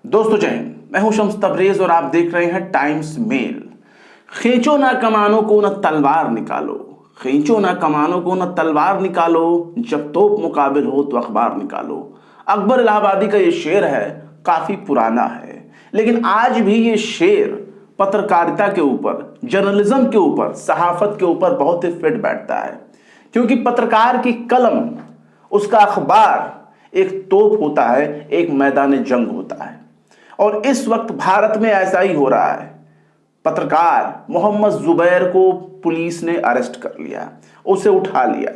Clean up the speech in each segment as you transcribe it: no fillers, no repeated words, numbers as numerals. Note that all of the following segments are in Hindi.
दोस्तों जय हिंद, मैं हूं शम्स तबरेज और आप देख रहे हैं टाइम्स मेल। खींचो ना कमानों को न तलवार निकालो, खींचो ना कमानों को न तलवार निकालो, जब तोप मुकाबिल हो तो अखबार निकालो। अकबर इलाहाबादी का ये शेर है, काफी पुराना है, लेकिन आज भी ये शेर पत्रकारिता के ऊपर, जर्नलिज्म के ऊपर, सहाफत के ऊपर बहुत ही फिट बैठता है। क्योंकि पत्रकार की कलम, उसका अखबार एक तोप होता है, एक मैदान जंग होता है। और इस वक्त भारत में ऐसा ही हो रहा है। पत्रकार मोहम्मद जुबैर को पुलिस ने अरेस्ट कर लिया, उसे उठा लिया,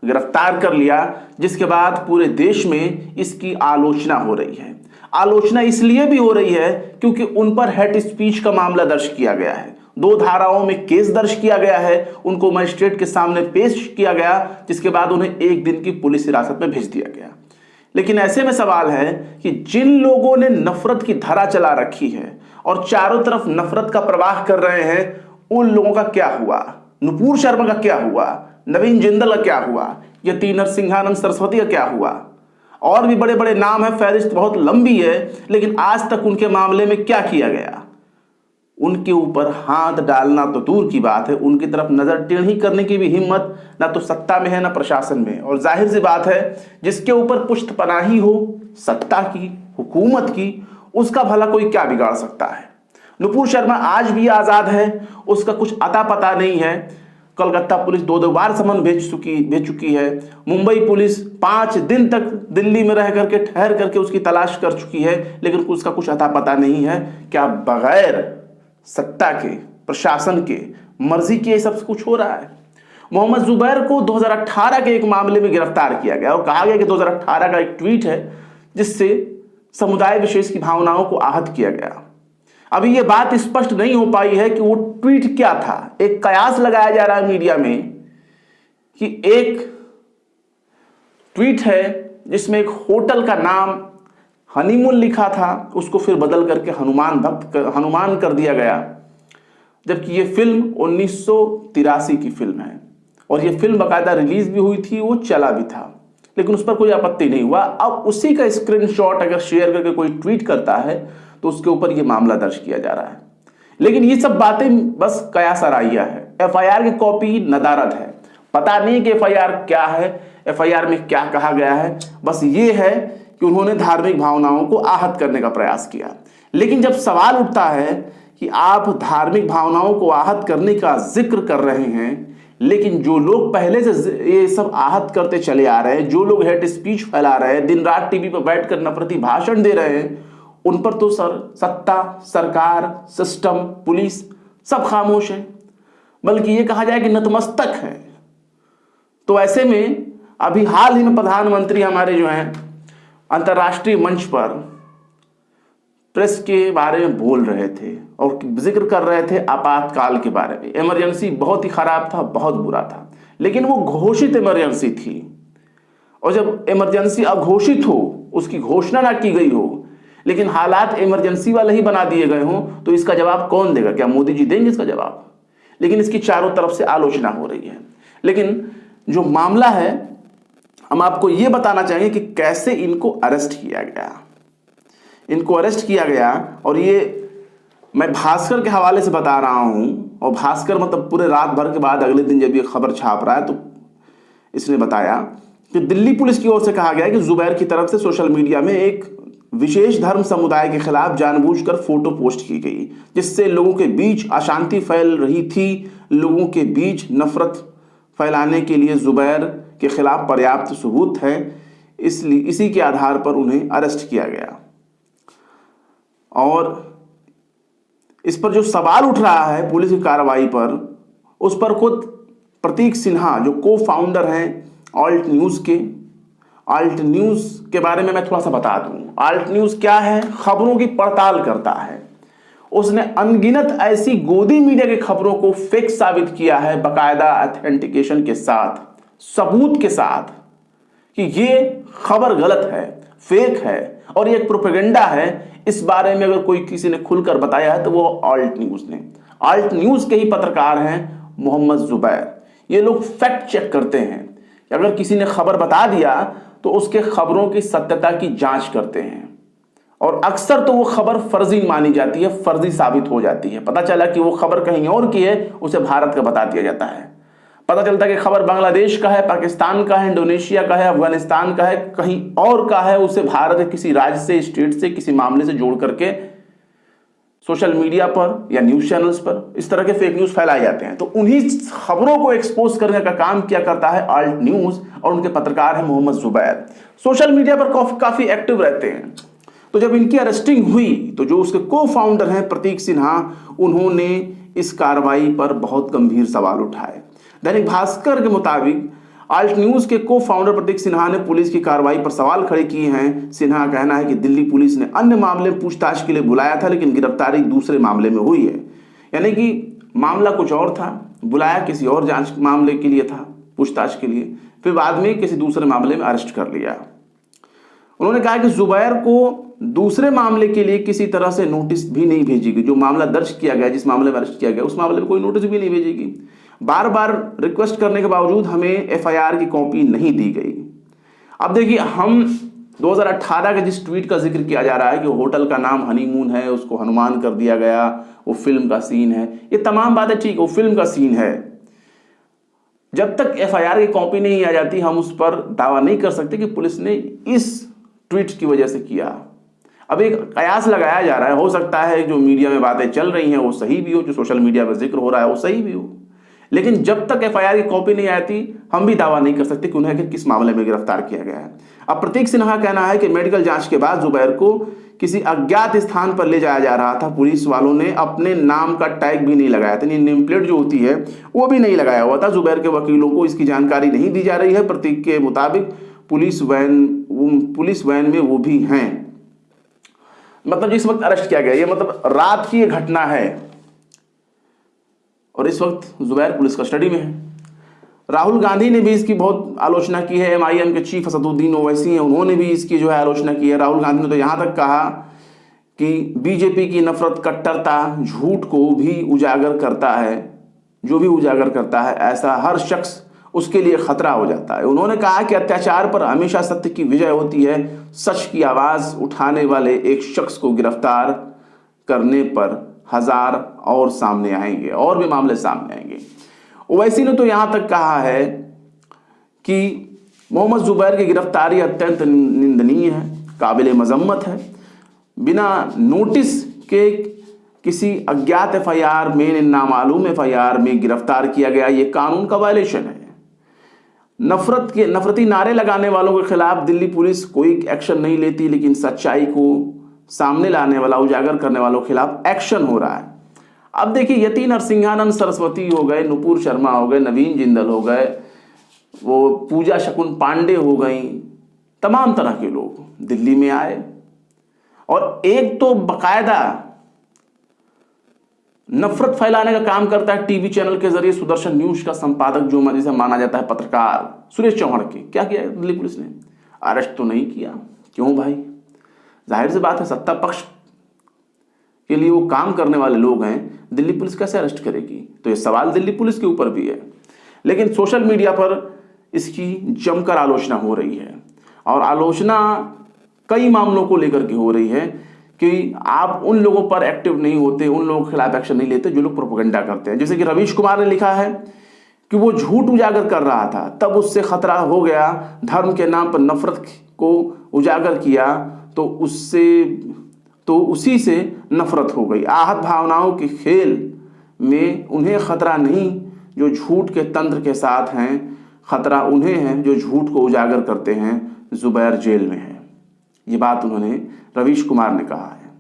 गिरफ्तार कर लिया, जिसके बाद पूरे देश में इसकी आलोचना हो रही है। आलोचना इसलिए भी हो रही है क्योंकि उन पर हेट स्पीच का मामला दर्ज किया गया है। 2 धाराओं में केस दर्ज किया गया है, उनको मजिस्ट्रेट के सामने पेश किया गया, जिसके बाद उन्हें 1 दिन की पुलिस हिरासत में भेज दिया गया। लेकिन ऐसे में सवाल है कि जिन लोगों ने नफरत की धारा चला रखी है और चारों तरफ नफरत का प्रवाह कर रहे हैं, उन लोगों का क्या हुआ? नुपुर शर्मा का क्या हुआ? नवीन जिंदल का क्या हुआ? यति नरसिंहानंद सरस्वती का क्या हुआ? और भी बड़े बड़े नाम है, फहरिस्त बहुत लंबी है, लेकिन आज तक उनके मामले में क्या किया गया? उनके ऊपर हाथ डालना तो दूर की बात है, उनकी तरफ नजर टेढ़ी करने की भी हिम्मत ना तो सत्ता में है ना प्रशासन में। और जाहिर सी बात है, जिसके ऊपर पुश्तपनाही हो सत्ता की, हुकूमत की, उसका भला कोई क्या बिगाड़ सकता है? नुपुर शर्मा आज भी आजाद है, उसका कुछ अता पता नहीं है। कलकत्ता पुलिस 2 बार समन भेज चुकी है। मुंबई पुलिस 5 दिन तक दिल्ली में रह करके, ठहर करके उसकी तलाश कर चुकी है, लेकिन उसका कुछ अता पता नहीं है। क्या बगैर सत्ता के, प्रशासन के मर्जी के सब कुछ हो रहा है? मोहम्मद जुबैर को 2018 के एक मामले में गिरफ्तार किया गया और कहा गया कि 2018 का एक ट्वीट है जिससे समुदाय विशेष की भावनाओं को आहत किया गया। अभी यह बात स्पष्ट नहीं हो पाई है कि वो ट्वीट क्या था। एक कयास लगाया जा रहा है मीडिया में कि एक ट्वीट है जिसमें एक होटल का नाम हनीमून लिखा था, उसको फिर बदल करके हनुमान कर दिया गया, जबकि ये फिल्म 1983 की फिल्म है और ये फिल्म बाकायदा रिलीज भी हुई थी, वो चला भी था, लेकिन उस पर कोई आपत्ति नहीं हुआ। अब उसी का स्क्रीनशॉट अगर शेयर करके कोई ट्वीट करता है तो उसके ऊपर ये मामला दर्ज किया जा रहा है। लेकिन ये सब बातें बस कयास आराइया है। एफआईआर की कॉपी नदारद है, पता नहीं कि एफआईआर क्या है, एफआईआर में क्या कहा गया है। बस ये है कि उन्होंने धार्मिक भावनाओं को आहत करने का प्रयास किया। लेकिन जब सवाल उठता है कि आप धार्मिक भावनाओं को आहत करने का जिक्र कर रहे हैं, लेकिन जो लोग पहले से ये सब आहत करते चले आ रहे हैं, जो लोग हेट स्पीच फैला रहे हैं, दिन रात टीवी पर बैठकर नफरती भाषण दे रहे हैं, उन पर तो सत्ता, सरकार, सिस्टम, पुलिस सब खामोश है, बल्कि ये कहा जाए कि नतमस्तक है। तो ऐसे में अभी हाल ही में प्रधानमंत्री हमारे जो हैं अंतर्राष्ट्रीय मंच पर प्रेस के बारे में बोल रहे थे और जिक्र कर रहे थे आपातकाल के बारे में। इमरजेंसी बहुत ही खराब था, बहुत बुरा था, लेकिन वो घोषित इमरजेंसी थी। और जब इमरजेंसी अघोषित हो, उसकी घोषणा ना की गई हो, लेकिन हालात इमरजेंसी वाले ही बना दिए गए हों, तो इसका जवाब कौन देगा? क्या मोदी जी देंगे इसका जवाब? लेकिन इसकी चारों तरफ से आलोचना हो रही है। लेकिन जो मामला है, हम आपको यह बताना चाहेंगे कि कैसे इनको अरेस्ट किया गया। इनको अरेस्ट किया गया और ये मैं भास्कर के हवाले से बता रहा हूं, और भास्कर मतलब पूरे रात भर के बाद अगले दिन जब ये खबर छाप रहा है तो इसने बताया कि दिल्ली पुलिस की ओर से कहा गया कि जुबैर की तरफ से सोशल मीडिया में एक विशेष धर्म समुदाय के खिलाफ जानबूझकर फोटो पोस्ट की गई, जिससे लोगों के बीच अशांति फैल रही थी। लोगों के बीच नफरत फैलाने के लिए जुबैर के खिलाफ पर्याप्त सबूत है, इसलिए इसी के आधार पर उन्हें अरेस्ट किया गया। और इस पर जो सवाल उठ रहा है पुलिस की कार्रवाई पर, उस पर खुद प्रतीक सिन्हा जो को फाउंडर हैं ऑल्ट न्यूज़ के, ऑल्ट न्यूज़ के बारे में मैं थोड़ा सा बता दूं। ऑल्ट न्यूज़ क्या है? खबरों की पड़ताल करता है। उसने अनगिनत ऐसी गोदी मीडिया की खबरों को फेक साबित किया है, बाकायदा ऑथेंटिकेशन के साथ, सबूत के साथ, कि ये खबर गलत है, फेक है और ये एक प्रोपेगेंडा है। इस बारे में अगर कोई किसी ने खुलकर बताया है तो वो ऑल्ट न्यूज़ ने। ऑल्ट न्यूज़ के ही पत्रकार हैं मोहम्मद जुबैर। ये लोग फैक्ट चेक करते हैं, अगर किसी ने खबर बता दिया तो उसके खबरों की सत्यता की जांच करते हैं। और अक्सर तो वो खबर फर्जी मानी जाती है, फर्जी साबित हो जाती है। पता चला कि वो खबर कहीं और की है, उसे भारत का बता दिया जाता है। पता चलता है कि खबर बांग्लादेश का है, पाकिस्तान का है, इंडोनेशिया का है, अफगानिस्तान का है, कहीं और का है, उसे भारत के किसी राज्य से, स्टेट से, किसी मामले से जोड़ करके सोशल मीडिया पर या न्यूज चैनल्स पर इस तरह के फेक न्यूज फैलाए जाते हैं। तो उन्हीं खबरों को एक्सपोज करने का काम क्या करता है आल्ट न्यूज, और उनके पत्रकार हैं मोहम्मद जुबैर। सोशल मीडिया पर काफी एक्टिव रहते हैं। तो जब इनकी अरेस्टिंग हुई तो जो उसके को फाउंडर हैं प्रतीक सिन्हा, उन्होंने इस कार्रवाई पर बहुत गंभीर सवाल उठाए। दैनिक भास्कर के मुताबिक आल्ट न्यूज के को फाउंडर प्रतीक सिन्हा ने पुलिस की कार्रवाई पर सवाल खड़े किए हैं। सिन्हा का कहना है कि दिल्ली पुलिस ने अन्य मामले में पूछताछ के लिए बुलाया था, लेकिन गिरफ्तारी दूसरे मामले में हुई है। यानी कि मामला कुछ और था, बुलाया किसी और जांच मामले के लिए था, पूछताछ के लिए, फिर बाद में किसी दूसरे मामले में अरेस्ट कर लिया। उन्होंने कहा कि जुबैर को दूसरे मामले के लिए किसी तरह से नोटिस भी नहीं भेजेगी। जो मामला दर्ज किया गया, जिस मामले में अरेस्ट किया गया, उस मामले में कोई नोटिस भी नहीं भेजेगी। बार बार रिक्वेस्ट करने के बावजूद हमें एफआईआर की कॉपी नहीं दी गई। अब देखिए, हम 2018 के जिस ट्वीट का जिक्र किया जा रहा है कि होटल का नाम हनीमून है, उसको हनुमान कर दिया गया, वो फिल्म का सीन है, ये तमाम बातें ठीक, वो फिल्म का सीन है। जब तक एफआईआर की कॉपी नहीं आ जाती, हम उस पर दावा नहीं कर सकते कि पुलिस ने इस ट्वीट की वजह से किया। अब एक कयास लगाया जा रहा है, हो सकता है जो मीडिया में बातें चल रही हैं वो सही भी हो, जो सोशल मीडिया पर जिक्र हो रहा है वो सही भी हो, लेकिन जब तक एफआईआर की कॉपी नहीं आती, हम भी दावा नहीं कर सकते कि उन्हें किस मामले में गिरफ्तार किया गया है। अब प्रतीक सिन्हा का कहना है कि मेडिकल जांच के बाद जुबैर को किसी अज्ञात स्थान पर ले जाया जा रहा था। पुलिस वालों ने अपने नाम का टैग भी नहीं लगाया था, नेम प्लेट जो होती है वो भी नहीं लगाया हुआ था। जुबैर के वकीलों को इसकी जानकारी नहीं दी जा रही है। प्रतीक के मुताबिक पुलिस वैन में वो भी हैं। मतलब जिस वक्त अरेस्ट किया गया, ये मतलब रात की ये घटना है, और इस वक्त जुबैर पुलिस कस्टडी में है। राहुल गांधी ने भी इसकी बहुत आलोचना की है। एमआईएम के चीफ असदुद्दीन ओवैसी हैं, उन्होंने भी इसकी जो है आलोचना की है। राहुल गांधी ने तो यहाँ तक कहा कि बीजेपी की नफरत, कट्टरता, झूठ को भी उजागर करता है। जो भी उजागर करता है ऐसा हर शख्स उसके लिए खतरा हो जाता है। उन्होंने कहा कि अत्याचार पर हमेशा सत्य की विजय होती है। सच की आवाज उठाने वाले एक शख्स को गिरफ्तार करने पर हजार और सामने आएंगे, और भी मामले सामने आएंगे। ओवैसी ने तो यहां तक कहा है कि मोहम्मद जुबैर की गिरफ्तारी अत्यंत निंदनीय है, काबिल मजम्मत है। बिना नोटिस के किसी अज्ञात एफआईआर में, नामालूम एफआईआर में गिरफ्तार किया गया, ये कानून का वायलेशन है। नफरती नारे लगाने वालों के खिलाफ दिल्ली पुलिस कोई एक्शन नहीं लेती, लेकिन सच्चाई को सामने लाने वाला, उजागर करने वालों के खिलाफ एक्शन हो रहा है। अब देखिए, यति नरसिंहानंद सरस्वती हो गए, नुपुर शर्मा हो गए, नवीन जिंदल हो गए, वो पूजा शकुन पांडे हो गई, तमाम तरह के लोग दिल्ली में आए। और एक तो बकायदा नफरत फैलाने का काम करता है टीवी चैनल के जरिए सुदर्शन न्यूज का संपादक, जो जिसे माना जाता है पत्रकार सुरेश चौहान के। क्या किया दिल्ली पुलिस ने? अरेस्ट तो नहीं किया। क्यों भाई? जाहिर सी बात है, सत्ता पक्ष के लिए वो काम करने वाले लोग हैं, दिल्ली पुलिस कैसे अरेस्ट करेगी? तो ये सवाल दिल्ली पुलिस के ऊपर भी है। लेकिन सोशल मीडिया पर इसकी जमकर आलोचना हो रही है, और आलोचना कई मामलों को लेकर के हो रही है कि आप उन लोगों पर एक्टिव नहीं होते, उन लोगों के खिलाफ एक्शन नहीं लेते जो लोग प्रोपेगेंडा करते हैं। जैसे कि रवीश कुमार ने लिखा है कि वो झूठ उजागर कर रहा था, तब उससे खतरा हो गया, धर्म के नाम पर नफरत को उजागर किया तो उसी से नफरत हो गई। आहत भावनाओं के खेल में उन्हें खतरा नहीं जो झूठ के तंत्र के साथ हैं, खतरा उन्हें है जो झूठ को उजागर करते हैं। जुबैर जेल में है। ये बात उन्होंने रवीश कुमार ने कहा है।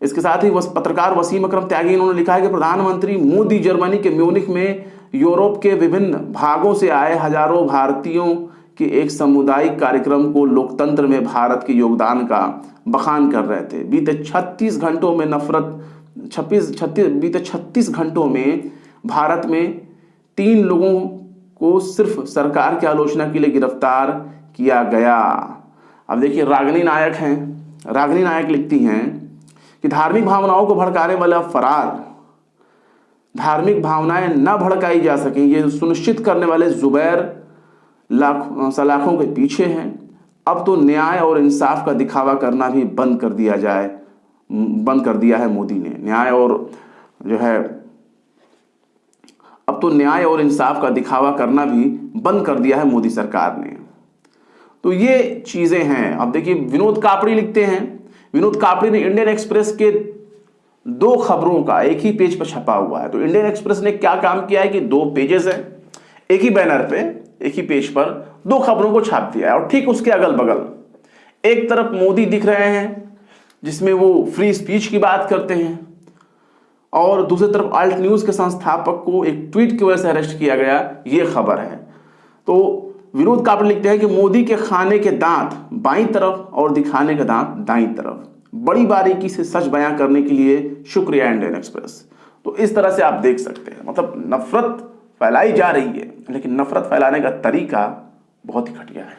इसके साथ ही पत्रकार वसीम अकरम त्यागी उन्होंने लिखा है कि प्रधानमंत्री मोदी जर्मनी के म्यूनिख में यूरोप के विभिन्न भागों से आए हजारों भारतीयों के एक सामुदायिक कार्यक्रम को लोकतंत्र में भारत के योगदान का बखान कर रहे थे। बीते 36 घंटों में भारत में 3 लोगों को सिर्फ सरकार की आलोचना के लिए गिरफ्तार किया गया। अब देखिए, रागिनी नायक लिखती हैं कि धार्मिक भावनाओं को भड़काने वाला फरार, धार्मिक भावनाएं न भड़काई जा सकें, ये सुनिश्चित करने वाले जुबैर सलाखों के पीछे हैं। अब तो न्याय और इंसाफ का दिखावा करना भी बंद कर दिया है मोदी ने। न्याय और जो है अब तो न्याय और इंसाफ का दिखावा करना भी बंद कर दिया है मोदी सरकार ने। तो ये चीजें हैं। अब देखिए विनोद कापड़ी लिखते हैं, विनोद कापड़ी ने इंडियन एक्सप्रेस के 2 खबरों का एक ही पेज पर छपा हुआ है। तो इंडियन एक्सप्रेस ने क्या काम किया है कि 2 पेजेस है, एक ही बैनर पे एक ही पेज पर 2 खबरों को छाप दिया है। और ठीक उसके अगल बगल एक तरफ मोदी दिख रहे हैं जिसमें वो फ्री स्पीच की बात करते हैं, और दूसरी तरफ अल्ट न्यूज के संस्थापक को एक ट्वीट की वजह से अरेस्ट किया गया, ये खबर है। तो विनोद कापड़ी लिखते हैं कि मोदी के खाने के दांत बाईं तरफ और दिखाने के दांत दाईं तरफ, बड़ी बारीकी से सच बयां करने के लिए शुक्रिया इंडियन एक्सप्रेस। तो इस तरह से आप देख सकते हैं, मतलब नफरत फैलाई जा रही है, लेकिन नफरत फैलाने का तरीका बहुत ही घटिया है।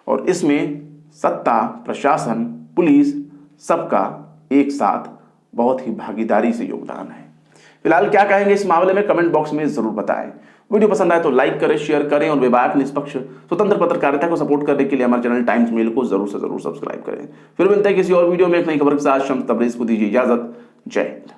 और इसमें सत्ता, प्रशासन, पुलिस सबका एक साथ बहुत ही भागीदारी से योगदान है। फिलहाल क्या कहेंगे इस मामले में कमेंट बॉक्स में जरूर बताएं। वीडियो पसंद आए तो लाइक करें, शेयर करें और विवाद निष्पक्ष स्वतंत्र पत्रकारिता को सपोर्ट करने के लिए हमारे चैनल टाइम्स मेल को जरूर से जरूर सब्सक्राइब करें। फिर मिलते हैं किसी और वीडियो में एक नई खबर के साथ। शम्स तबरेज को दीजिए इजाजत। जय हिंद।